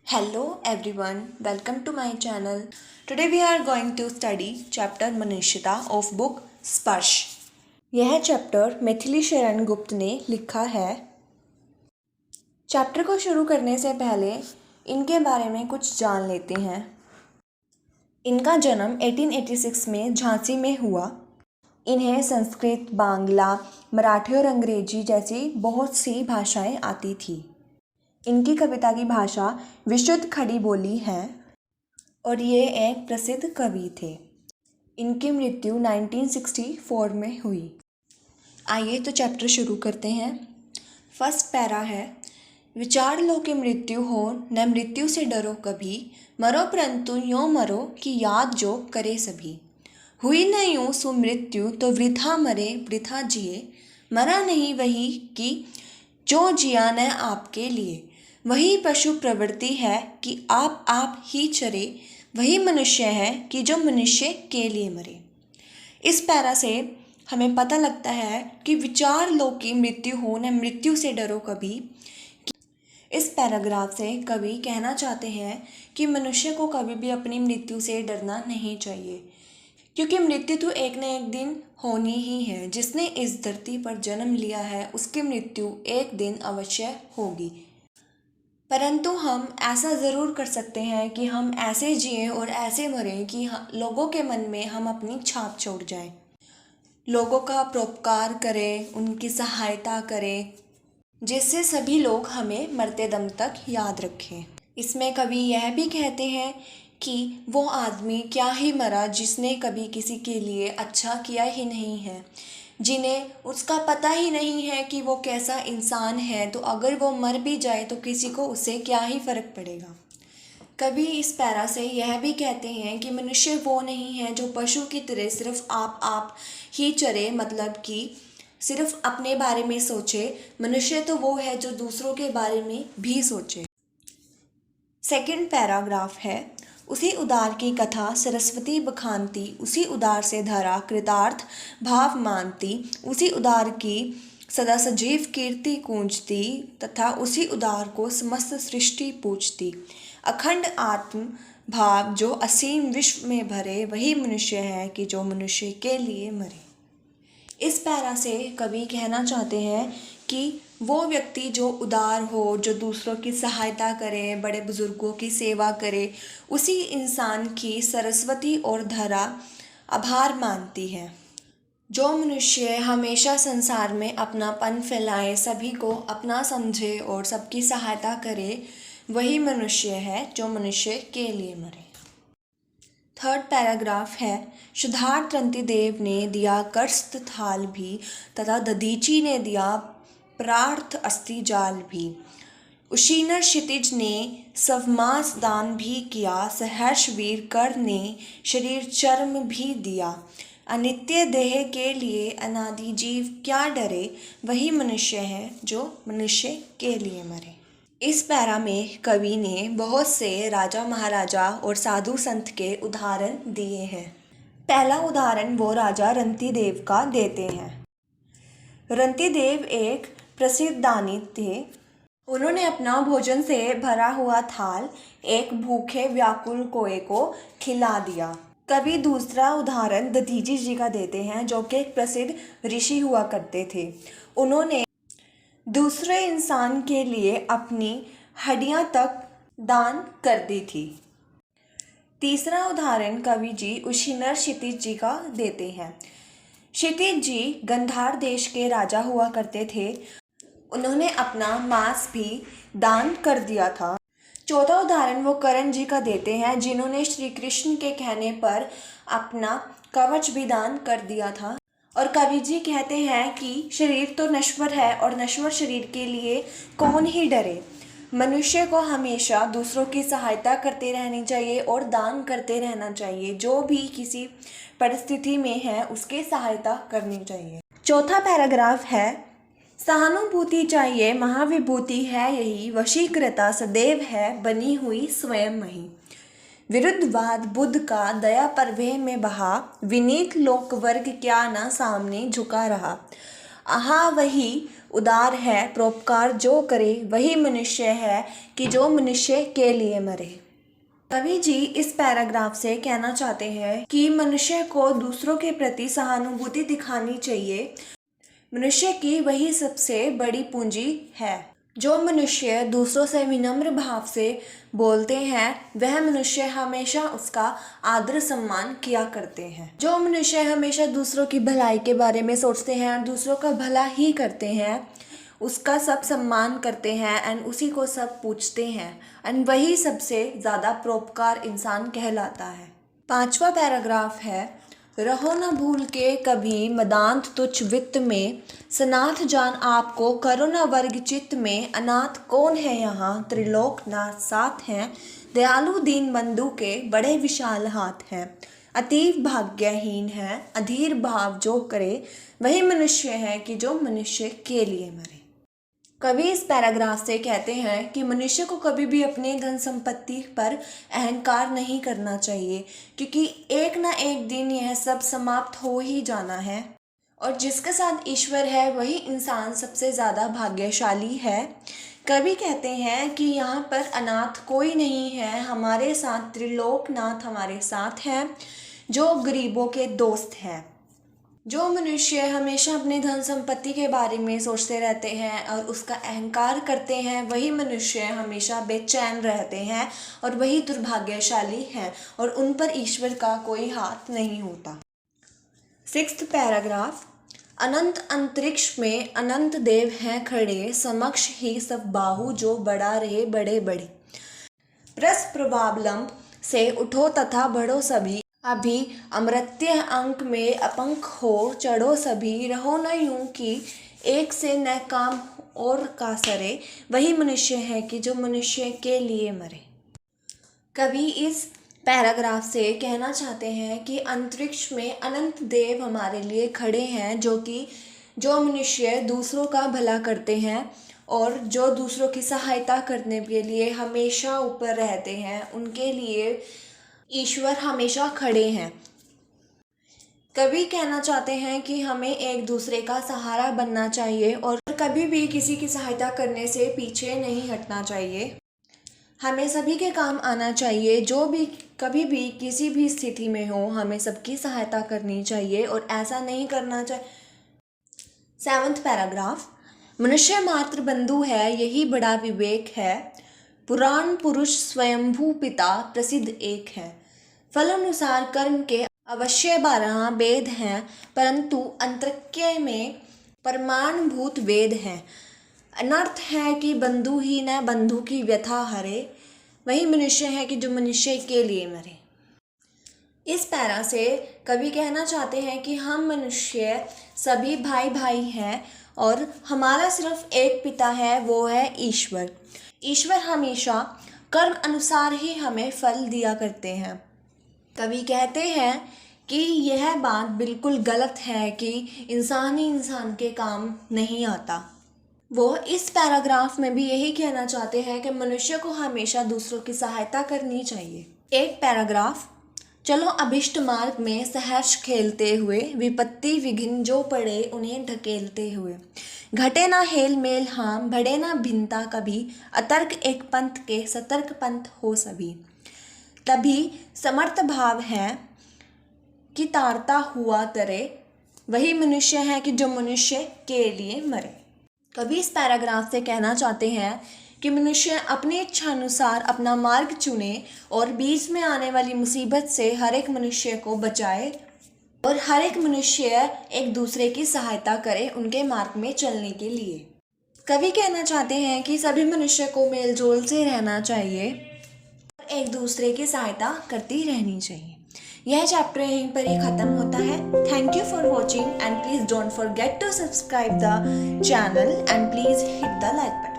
Hello everyone, welcome to my channel. Today we are going to study chapter मनुष्यता of book स्पर्श. यह chapter Maithili Sharan Gupt ने लिखा है. चैप्टर को शुरू करने से पहले इनके बारे में कुछ जान लेते हैं. इनका जन्म 1886 में झांसी में हुआ. इन्हें संस्कृत, बांग्ला, मराठी और अंग्रेजी जैसी बहुत सी भाषाएं आती थी. इनकी कविता की भाषा विशुद्ध खड़ी बोली है और ये एक प्रसिद्ध कवि थे. इनकी मृत्यु 1964 में हुई. आइए तो चैप्टर शुरू करते हैं. फर्स्ट पैरा है, विचार लो कि मृत्यु हो न मृत्यु से डरो कभी, मरो परंतु यूँ मरो कि याद जो करे सभी. हुई न यूँ सो मृत्यु तो वृथा मरे वृथा जिए, मरा नहीं वही कि जो जिया न आपके लिए. वही पशु प्रवृत्ति है कि आप ही चरे, वही मनुष्य है कि जो मनुष्य के लिए मरे. इस पैरा से हमें पता लगता है कि विचार लो कि मृत्यु हो न मृत्यु से डरो कभी. इस पैराग्राफ से कवि कहना चाहते हैं कि मनुष्य को कभी भी अपनी मृत्यु से डरना नहीं चाहिए, क्योंकि मृत्यु तो एक न एक दिन होनी ही है. जिसने इस धरती पर जन्म लिया है उसकी मृत्यु एक दिन अवश्य होगी. परंतु हम ऐसा ज़रूर कर सकते हैं कि हम ऐसे जिएं और ऐसे मरें कि लोगों के मन में हम अपनी छाप छोड़ जाएं. लोगों का परोपकार करें, उनकी सहायता करें, जिससे सभी लोग हमें मरते दम तक याद रखें. इसमें कवि यह भी कहते हैं कि वो आदमी क्या ही मरा जिसने कभी किसी के लिए अच्छा किया ही नहीं है, जिन्हें उसका पता ही नहीं है कि वो कैसा इंसान है, तो अगर वो मर भी जाए तो किसी को उससे क्या ही फ़र्क पड़ेगा. कवि इस पैरा से यह भी कहते हैं कि मनुष्य वो नहीं है जो पशु की तरह सिर्फ आप ही चरे, मतलब कि सिर्फ अपने बारे में सोचे. मनुष्य तो वो है जो दूसरों के बारे में भी सोचे. सेकंड पैराग्राफ है, उसी उदार की कथा सरस्वती बखानती, उसी उदार से धरा कृतार्थ भाव मानती, उसी उदार की सदा सजीव कीर्ति गूंजती, तथा उसी उदार को समस्त सृष्टि पूजती. अखंड आत्म भाव जो असीम विश्व में भरे, वही मनुष्य है कि जो मनुष्य के लिए मरे. इस पैरा से कवि कहना चाहते हैं कि वो व्यक्ति जो उदार हो, जो दूसरों की सहायता करे, बड़े बुजुर्गों की सेवा करे, उसी इंसान की सरस्वती और धरा आभार मानती है. जो मनुष्य हमेशा संसार में अपनापन फैलाए, सभी को अपना समझे और सबकी सहायता करे, वही मनुष्य है जो मनुष्य के लिए मरे. थर्ड पैराग्राफ है, शुद्धार्थ रंतिदेव ने दिया करस्त थाल भी, तथा दधीची ने दिया प्रार्थ अस्थि जाल भी. उशीनर क्षितिज ने सवमास दान भी किया, सहर्ष वीर कर ने शरीर चर्म भी दिया. अनित्य देह के लिए अनादि जीव क्या डरे, वही मनुष्य है जो मनुष्य के लिए मरे. इस पैरा में कवि ने बहुत से राजा महाराजा और साधु संत के उदाहरण दिए हैं. पहला उदाहरण वो राजा रंतिदेव का देते हैं. रंतिदेव एक प्रसिद्ध दानी थे. उन्होंने अपना भोजन से भरा हुआ थाल एक भूखे व्याकुल कोए को खिला दिया. कवि दूसरा उदाहरण दधीची जी का देते हैं, जो कि एक प्रसिद्ध ऋषि हुआ करते थे. उन्होंने दूसरे इंसान के लिए अपनी हड्डियां तक दान कर दी थी. तीसरा उदाहरण कवि जी उशीनर क्षितिज जी का देते हैं. क्षितिज जी गंधार देश के राजा हुआ करते थे. उन्होंने अपना मांस भी दान कर दिया था. चौथा उदाहरण वो करण जी का देते हैं, जिन्होंने श्री कृष्ण के कहने पर अपना कवच भी दान कर दिया था. और कवि जी कहते हैं कि शरीर तो नश्वर है और नश्वर शरीर के लिए कौन ही डरे. मनुष्य को हमेशा दूसरों की सहायता करते रहनी चाहिए और दान करते रहना चाहिए. जो भी किसी परिस्थिति में है उसकी सहायता करनी चाहिए. चौथा पैराग्राफ है, सहानुभूति चाहिए महाविभूति है यही, वशीकृता सदैव है बनी हुई स्वयं मही. विरुद्धवाद बुद्ध का दया परवेह में बहा, विनीत लोक वर्ग क्या ना सामने झुका रहा. आहा वही उदार है, परोपकार जो करे वही मनुष्य है कि जो मनुष्य के लिए मरे। कवि जी इस पैराग्राफ से कहना चाहते हैं कि मनुष्य को दूसरों के प्रति सहानुभूति दिखानी चाहिए। मनुष्य की वही सबसे बड़ी पूंजी है। जो मनुष्य दूसरों से विनम्र भाव से बोलते हैं वह मनुष्य हमेशा उसका आदर सम्मान किया करते हैं। जो मनुष्य हमेशा दूसरों की भलाई के बारे में सोचते हैं और दूसरों का भला ही करते हैं उसका सब सम्मान करते हैं एंड उसी को सब पूछते हैं एंड वही सबसे ज़्यादा परोपकार इंसान कहलाता है। 5वां पैराग्राफ है, रहो न भूल के कभी मदांत तुच्छ वित्त में, सनाथ जान आपको करो न वर्ग चित्त में, अनाथ कौन है यहाँ त्रिलोक नाथ साथ हैं, दयालु दीन बंधु के बड़े विशाल हाथ हैं, अतीव भाग्यहीन है अधीर भाव जो करे वही मनुष्य है कि जो मनुष्य के लिए मरे। कवि इस पैराग्राफ से कहते हैं कि मनुष्य को कभी भी अपने धन संपत्ति पर अहंकार नहीं करना चाहिए क्योंकि एक ना एक दिन यह सब समाप्त हो ही जाना है और जिसके साथ ईश्वर है वही इंसान सबसे ज़्यादा भाग्यशाली है। कवि कहते हैं कि यहाँ पर अनाथ कोई नहीं है, हमारे साथ त्रिलोकनाथ हमारे साथ हैं जो गरीबों के दोस्त हैं। जो मनुष्य हमेशा अपने धन संपत्ति के बारे में सोचते रहते हैं और उसका अहंकार करते हैं वही मनुष्य हमेशा बेचैन रहते हैं और वही दुर्भाग्यशाली हैं और उन पर ईश्वर का कोई हाथ नहीं होता। 6th पैराग्राफ, अनंत अंतरिक्ष में अनंत देव हैं खड़े, समक्ष ही सब बाहु जो बड़ा रहे बड़े बड़े, प्रस प्रभावलंब से उठो तथा बढ़ो सभी, अभी अमृत्य अंक में अपंक हो चढ़ो सभी, रहो न यूं कि एक से न काम और का सरे, वही मनुष्य है कि जो मनुष्य के लिए मरे। कवि इस पैराग्राफ से कहना चाहते हैं कि अंतरिक्ष में अनंत देव हमारे लिए खड़े हैं जो मनुष्य दूसरों का भला करते हैं और जो दूसरों की सहायता करने के लिए हमेशा ऊपर रहते हैं उनके लिए ईश्वर हमेशा खड़े हैं। कवि कहना चाहते हैं कि हमें एक दूसरे का सहारा बनना चाहिए और कभी भी किसी की सहायता करने से पीछे नहीं हटना चाहिए। हमें सभी के काम आना चाहिए, जो भी कभी भी किसी भी स्थिति में हो हमें सबकी सहायता करनी चाहिए और ऐसा नहीं करना चाहिए। 7th पैराग्राफ, मनुष्य मात्र बंधु है यही बड़ा विवेक है, पुराण पुरुष स्वयंभू पिता प्रसिद्ध एक है, फल अनुसार कर्म के अवश्य 12 वेद हैं, परंतु अंतरिक्ष में परमाणुभूत वेद हैं। अनर्थ है कि बंधु ही न बंधु की व्यथा हरे, वही मनुष्य है कि जो मनुष्य के लिए मरे। इस पैरा से कवि कहना चाहते हैं कि हम मनुष्य सभी भाई भाई हैं और हमारा सिर्फ एक पिता है, वो है ईश्वर। ईश्वर हमेशा कर्म अनुसार ही हमें फल दिया करते हैं। कवि कहते हैं कि यह बात बिल्कुल गलत है कि इंसान ही इंसान के काम नहीं आता। वो इस पैराग्राफ में भी यही कहना चाहते हैं कि मनुष्य को हमेशा दूसरों की सहायता करनी चाहिए। एक पैराग्राफ, चलो अभिष्ट मार्ग में सहर्ष खेलते हुए, विपत्ति विघ्न जो पड़े उन्हें ढकेलते हुए, घटे ना हेल मेल हाम बढ़े ना भिन्नता कभी, अतर्क एक पंथ के सतर्क पंथ हो सभी, तभी समर्थ भाव है कि तारता हुआ तरे, वही मनुष्य है कि जो मनुष्य के लिए मरे। कभी इस पैराग्राफ से कहना चाहते हैं कि मनुष्य अपनी इच्छा अनुसार अपना मार्ग चुने और बीच में आने वाली मुसीबत से हर एक मनुष्य को बचाए और हर एक मनुष्य एक दूसरे की सहायता करे उनके मार्ग में चलने के लिए। कवि कहना चाहते हैं कि सभी मनुष्य को मेलजोल से रहना चाहिए और एक दूसरे की सहायता करती रहनी चाहिए। यह चैप्टर यहीं पर ही ख़त्म होता है। Thank you for watching and please don't forget to subscribe the channel and please hit the like button.